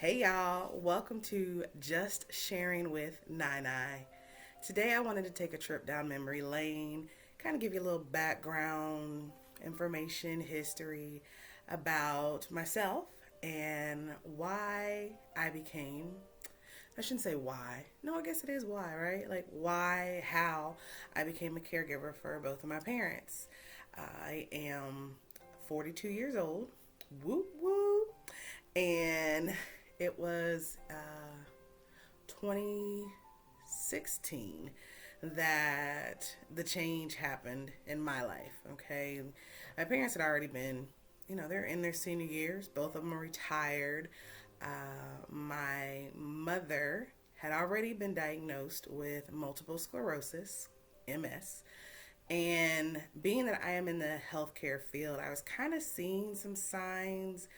Hey y'all, welcome to Just Sharing with Nai. Today I wanted to take a trip down memory lane, kind of give you a little background information, history about myself and why I became, I shouldn't say why. No, I guess it is why, right? Like why, how I became a caregiver for both of my parents. I am 42 years old. Whoop whoop. And it was 2016 that the change happened in my life. Okay, my parents had already been, they're in their senior years. Both of them are retired. My mother had already been diagnosed with multiple sclerosis, MS. And being that I am in the healthcare field, I was kind of seeing some signs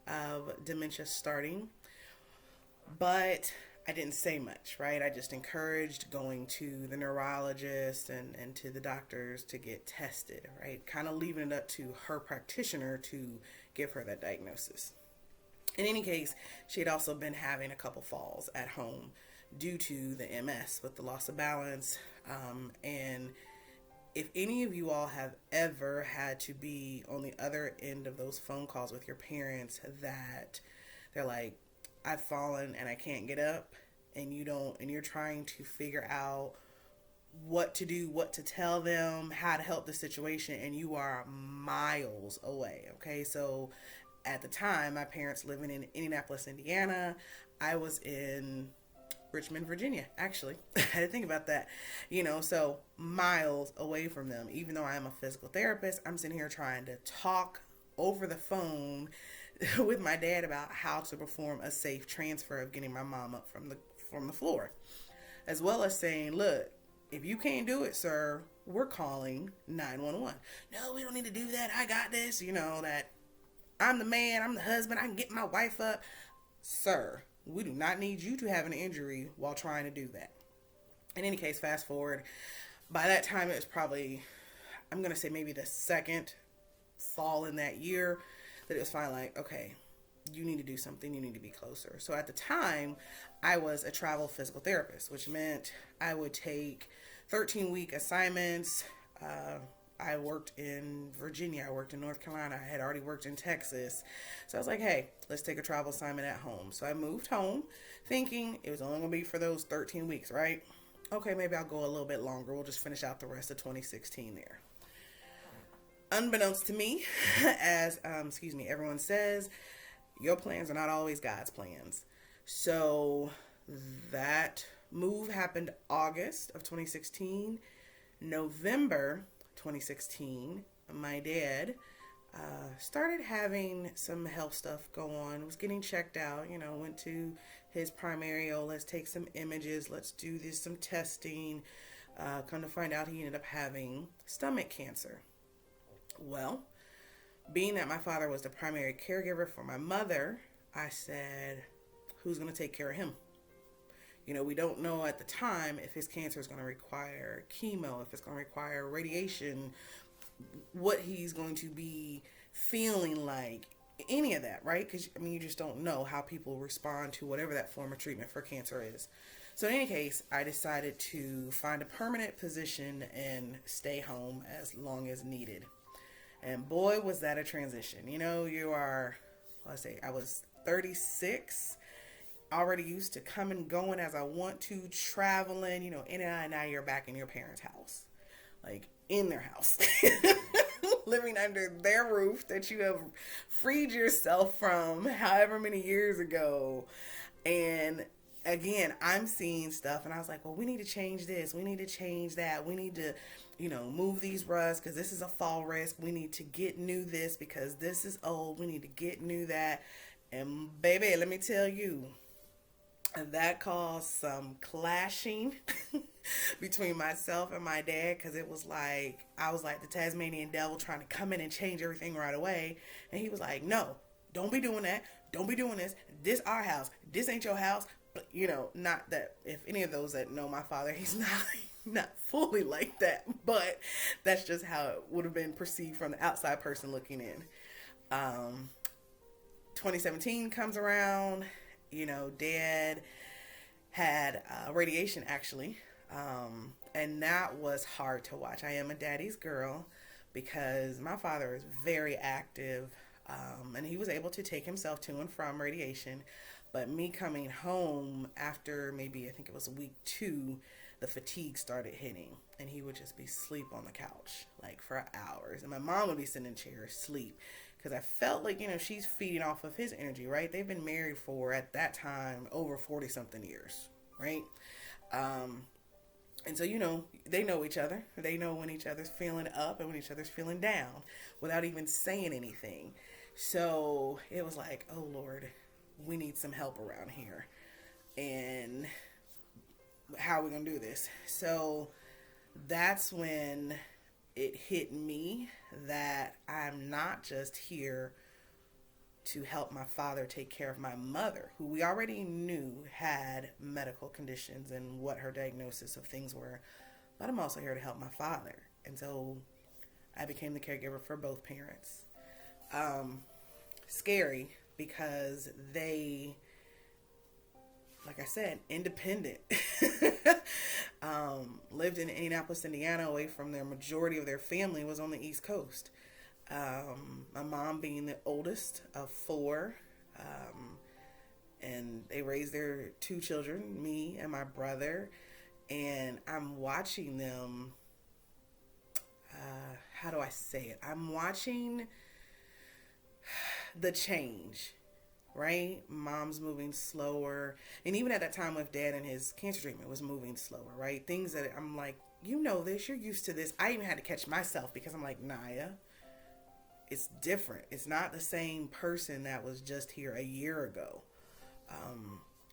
of dementia starting, but I didn't say much, right? I just encouraged going to the neurologist and to the doctors to get tested, right? Kind of leaving it up to her practitioner to give her that diagnosis. In any case, she had also been having a couple falls at home due to the MS with the loss of balance. And if any of you all have ever had to be on the other end of those phone calls with your parents that they're like, I've fallen and I can't get up, and you're trying to figure out what to do, what to tell them, how to help the situation, and you are miles away. Okay, so at the time, my parents living in Indianapolis, Indiana, I was in Richmond, Virginia, actually. I had to think about that. So miles away from them. Even though I am a physical therapist, I'm sitting here trying to talk over the phone with my dad about how to perform a safe transfer of getting my mom up from the floor. As well as saying, look, if you can't do it, sir, we're calling 911. No, we don't need to do that. I got this. That I'm the man, I'm the husband, I can get my wife up. Sir, we do not need you to have an injury while trying to do that. In any case, fast forward. By that time, it was probably, I'm going to say maybe the second fall in that year, that it was finally like, okay, you need to do something. You need to be closer. So at the time, I was a travel physical therapist, which meant I would take 13-week assignments. I worked in Virginia. I worked in North Carolina. I had already worked in Texas. So I was like, hey, let's take a travel assignment at home. So I moved home thinking it was only going to be for those 13 weeks, right? Okay, maybe I'll go a little bit longer. We'll just finish out the rest of 2016 there. Unbeknownst to me, as everyone says, your plans are not always God's plans. So that move happened August of 2016. November 2016, my dad started having some health stuff go on, was getting checked out, went to his primary, let's take some images, let's do some testing. Come to find out he ended up having stomach cancer. Well, being that my father was the primary caregiver for my mother, I said, who's going to take care of him? We don't know at the time if his cancer is going to require chemo, if it's going to require radiation, what he's going to be feeling like, any of that, right? Because, you just don't know how people respond to whatever that form of treatment for cancer is. So in any case, I decided to find a permanent position and stay home as long as needed. And boy, was that a transition. I was 36, already used to coming and going as I want to, traveling, in and out, and now you're back in your parents' house. Like, in their house. Living under their roof that you have freed yourself from however many years ago. And again, I'm seeing stuff and I was like, well, we need to change this. We need to change that. We need to, move these rugs because this is a fall risk. We need to get new this because this is old. We need to get new that. And baby, let me tell you, that caused some clashing between myself and my dad, because it was like I was like the Tasmanian devil trying to come in and change everything right away, and he was like, no, don't be doing that, don't be doing this our house, this ain't your house. But not that if any of those that know my father, he's not fully like that, but that's just how it would have been perceived from the outside person looking in. 2017 comes around Dad had radiation actually, and that was hard to watch. I am a daddy's girl because my father is very active, and he was able to take himself to and from radiation. But me coming home after maybe I think it was week 2, the fatigue started hitting, and he would just be asleep on the couch like for hours, and my mom would be sitting in chairs asleep because I felt like she's feeding off of his energy, right? They've been married for at that time over 40 something years, right? And so they know each other. They know when each other's feeling up and when each other's feeling down without even saying anything. So it was like, oh Lord, we need some help around here. And how are we going to do this? So that's when it hit me that I'm not just here to help my father take care of my mother, who we already knew had medical conditions and what her diagnosis of things were, but I'm also here to help my father. And so I became the caregiver for both parents. Scary because they, like I said, independent. Lived in Indianapolis, Indiana, away from their majority of their family was on the East Coast. My mom being the oldest of 4, and they raised their 2 children, me and my brother, and I'm watching them, how do I say it? I'm watching the change, right? Mom's moving slower, and even at that time with Dad and his cancer treatment was moving slower, right? Things that I'm like, this, you're used to this. I even had to catch myself because I'm like, Naya, it's different. It's not the same person that was just here a year ago.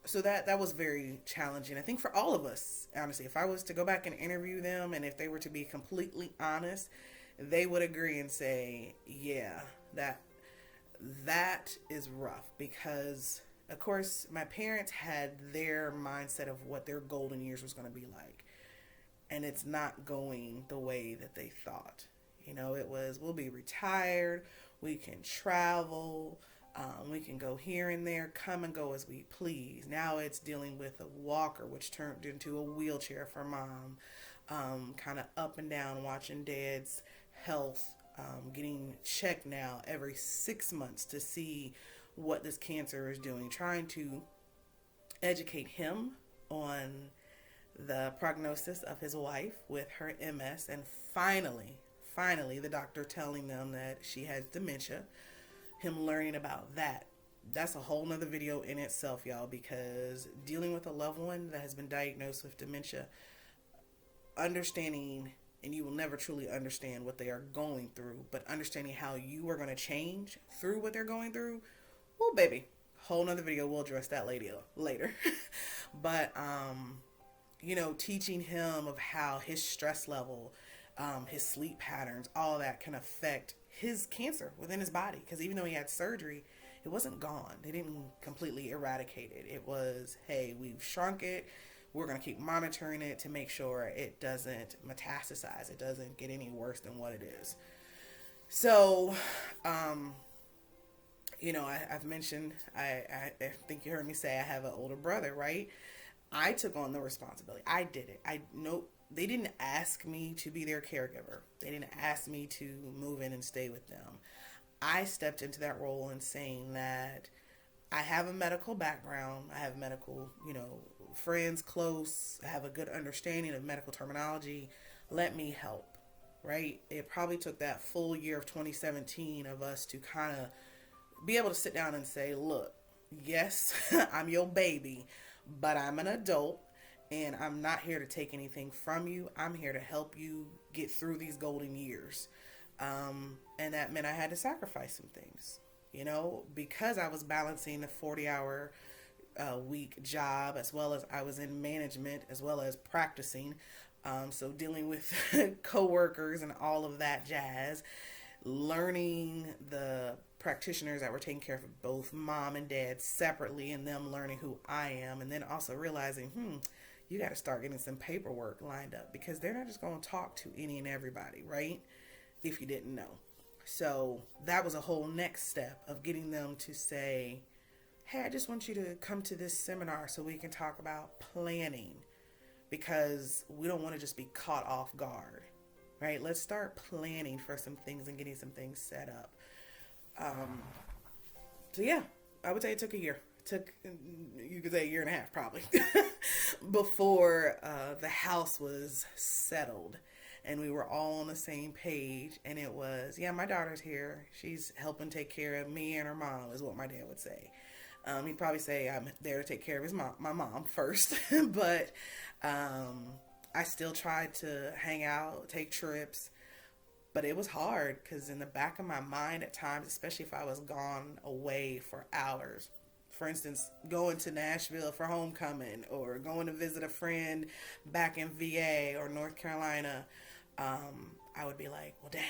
So that was very challenging, I think, for all of us. Honestly, if I was to go back and interview them, and if they were to be completely honest, they would agree and say, yeah, that is rough, because of course my parents had their mindset of what their golden years was going to be like, and it's not going the way that they thought. It was, we'll be retired, we can travel, we can go here and there, come and go as we please. Now it's dealing with a walker, which turned into a wheelchair for Mom, kind of up and down, watching Dad's health, getting checked now every 6 months to see what this cancer is doing, trying to educate him on the prognosis of his wife with her MS, and finally the doctor telling them that she has dementia, him learning about that. That's a whole nother video in itself, y'all, because dealing with a loved one that has been diagnosed with dementia, understanding, and you will never truly understand what they are going through, but understanding how you are going to change through what they're going through, well, baby, whole nother video. We'll address that later. But, teaching him of how his stress level, his sleep patterns, all that can affect his cancer within his body. Because even though he had surgery, it wasn't gone. They didn't completely eradicate it. It was, hey, we've shrunk it. We're going to keep monitoring it to make sure it doesn't metastasize. It doesn't get any worse than what it is. So, I've mentioned, I think you heard me say I have an older brother, right? I took on the responsibility. I did it. They didn't ask me to be their caregiver. They didn't ask me to move in and stay with them. I stepped into that role in saying that I have a medical background. I have medical, friends close. I have a good understanding of medical terminology. Let me help, right? It probably took that full year of 2017 of us to kind of be able to sit down and say, look, yes, I'm your baby, but I'm an adult. And I'm not here to take anything from you. I'm here to help you get through these golden years. And that meant I had to sacrifice some things, because I was balancing the 40-hour week job, as well as I was in management, as well as practicing. So dealing with coworkers and all of that jazz, learning the practitioners that were taking care of both Mom and Dad separately, and them learning who I am. And then also realizing, you got to start getting some paperwork lined up, because they're not just going to talk to any and everybody, right? If you didn't know. So that was a whole next step of getting them to say, hey, I just want you to come to this seminar so we can talk about planning, because we don't want to just be caught off guard, right? Let's start planning for some things and getting some things set up. Um, so yeah, I would say it took a year. It took, you could say, a year and a half probably before the house was settled and we were all on the same page. And it was, yeah, my daughter's here. She's helping take care of me and her mom, is what my dad would say. He'd probably say I'm there to take care of his mom, my mom first, but I still tried to hang out, take trips, but it was hard because in the back of my mind at times, especially if I was gone away for hours, for instance, going to Nashville for homecoming or going to visit a friend back in VA or North Carolina, I would be like, well, dang,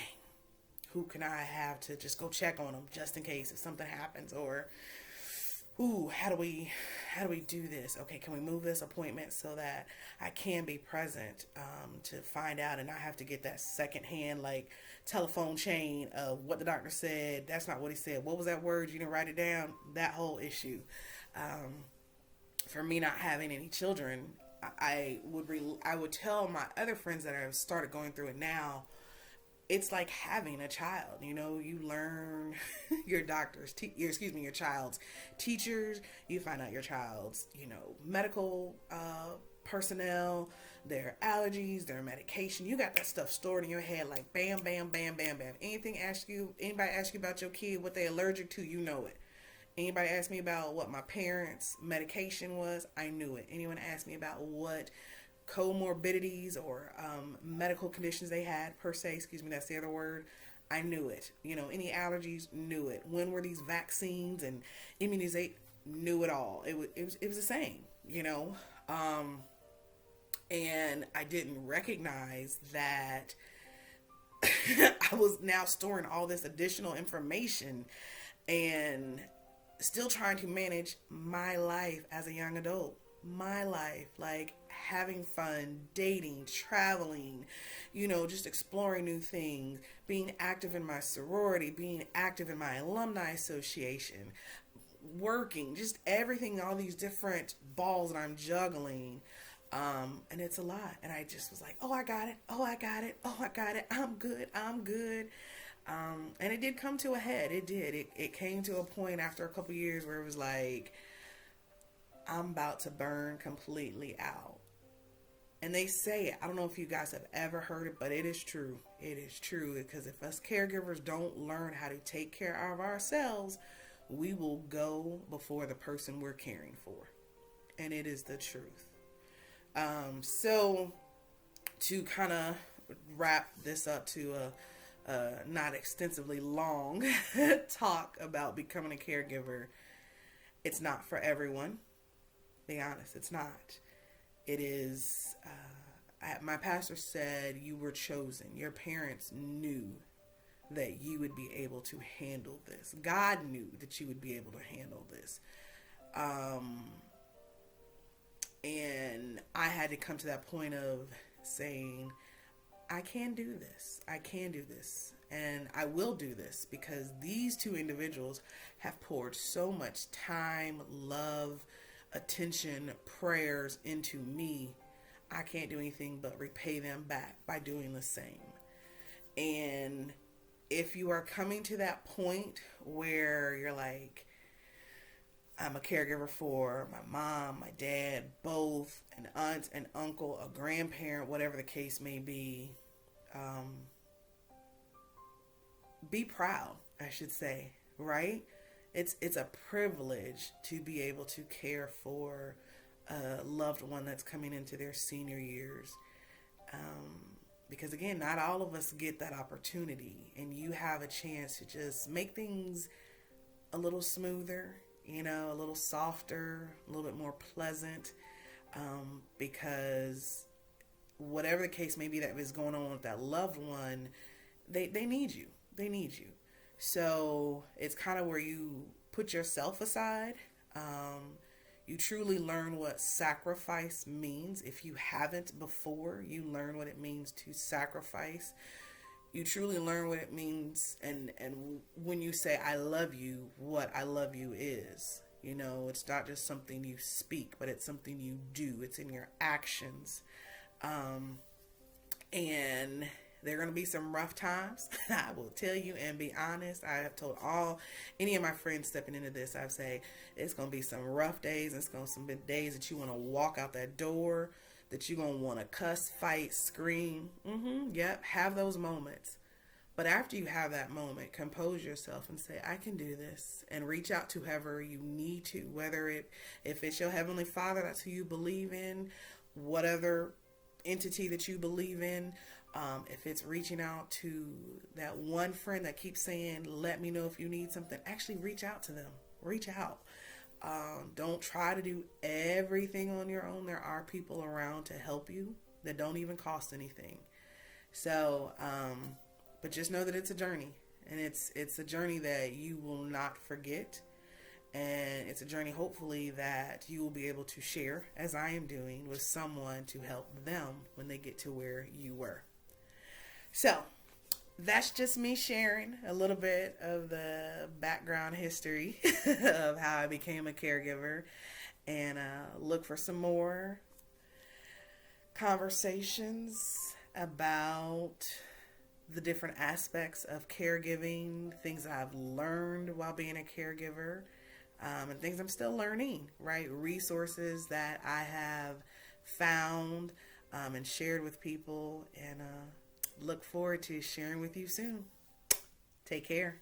who can I have to just go check on them just in case if something happens? Or, ooh, how do we do this? Okay, can we move this appointment so that I can be present to find out and not have to get that secondhand like telephone chain of what the doctor said. That's not what he said. What was that word? You didn't write it down. That whole issue. For me not having any children, I would tell my other friends that have started going through it now, it's like having a child. You know, you learn your your child's teachers. You find out your child's, medical personnel, their allergies, their medication. You got that stuff stored in your head like bam, bam, bam, bam, bam. Anybody ask you about your kid, what they allergic to, you know it. Anybody ask me about what my parents' medication was, I knew it. Anyone asked me about what comorbidities or medical conditions they had per se, that's the other word, I knew it. Any allergies, knew it. When were these vaccines and immunization, knew it all. It was the same, and I didn't recognize that I was now storing all this additional information and still trying to manage my life as a young adult. My life, like having fun, dating, traveling, just exploring new things, being active in my sorority, being active in my alumni association, working, just everything, all these different balls that I'm juggling. And it's a lot. And I just was like, oh, I got it. Oh, I got it. Oh, I got it. I'm good. And it did come to a head. It did. It came to a point after a couple years where it was like, I'm about to burn completely out. And they say it. I don't know if you guys have ever heard it, but it is true. It is true, because if us caregivers don't learn how to take care of ourselves, we will go before the person we're caring for. And it is the truth. So to kind of wrap this up to a not extensively long talk about becoming a caregiver, it's not for everyone. Be honest, it's not. It is, my pastor said, you were chosen. Your parents knew that you would be able to handle this. God knew that you would be able to handle this. And I had to come to that point of saying, I can do this. I can do this. And I will do this because these two individuals have poured so much time, love, attention, prayers into me. I can't do anything but repay them back by doing the same. And if you are coming to that point where you're like, I'm a caregiver for my mom, my dad, both, an aunt, an uncle, a grandparent, whatever the case may be, be proud, I should say, right? It's a privilege to be able to care for a loved one that's coming into their senior years. Because again, not all of us get that opportunity, and you have a chance to just make things a little smoother, a little softer, a little bit more pleasant, because whatever the case may be that is going on with that loved one, they need you. They need you. So it's kind of where you put yourself aside. You truly learn what sacrifice means. If you haven't before, you learn what it means to sacrifice. You truly learn what it means, and when you say I love you, what I love you is. You know, it's not just something you speak, but it's something you do. It's in your actions. Um, and there are going to be some rough times. I will tell you and be honest. I have told any of my friends stepping into this, I've say it's going to be some rough days. It's going to be days that you want to walk out that door, that you're going to want to cuss, fight, scream. Yep, have those moments. But after you have that moment, compose yourself and say, I can do this, and reach out to whoever you need to, if it's your Heavenly Father, that's who you believe in, what other entity that you believe in. If it's reaching out to that one friend that keeps saying, let me know if you need something, actually reach out to them. Reach out. Don't try to do everything on your own. There are people around to help you that don't even cost anything. So, but just know that it's a journey, and it's a journey that you will not forget, and it's a journey hopefully that you will be able to share, as I am doing, with someone to help them when they get to where you were. So that's just me sharing a little bit of the background history of how I became a caregiver, and look for some more conversations about the different aspects of caregiving, things that I've learned while being a caregiver, and things I'm still learning, right? Resources that I have found and shared with people, and look forward to sharing with you soon. Take care.